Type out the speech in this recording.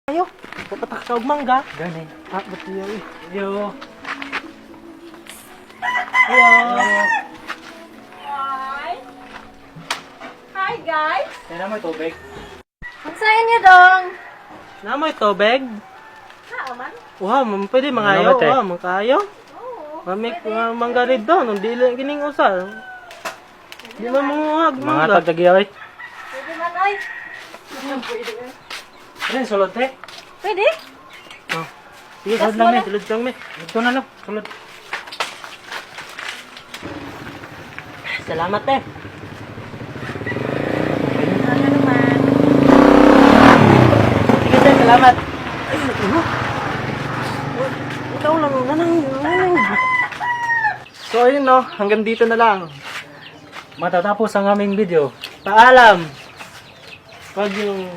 Ayo, papatak sa mangga. Gani. Ba't niya eh? Yo. Ayo. Hi. Hi guys. Kaya mo tubig. Ang saya niyo dong. Namoy tubig. Naaman? Wow, pwede mangayo. Ano ba, te? Wow, mangkayo. Oo. Mamik mangga rin doon. Hindi lang kining usal. Di man munguhag Mga mangga. pagtagiyaway. Pwede man oy. Pwede. Ren, sulod te. Pwede? Oh, Sige, Tas sulod lang wala. me. tulad kang me. Ito na lang. Sulod. Salamat eh. Ano naman? Sige tayo, salamat. Ay, ano? Ikaw lang, nanang. So ayun no, hanggang dito na lang. Matatapos ang aming video. Paalam. Pag yung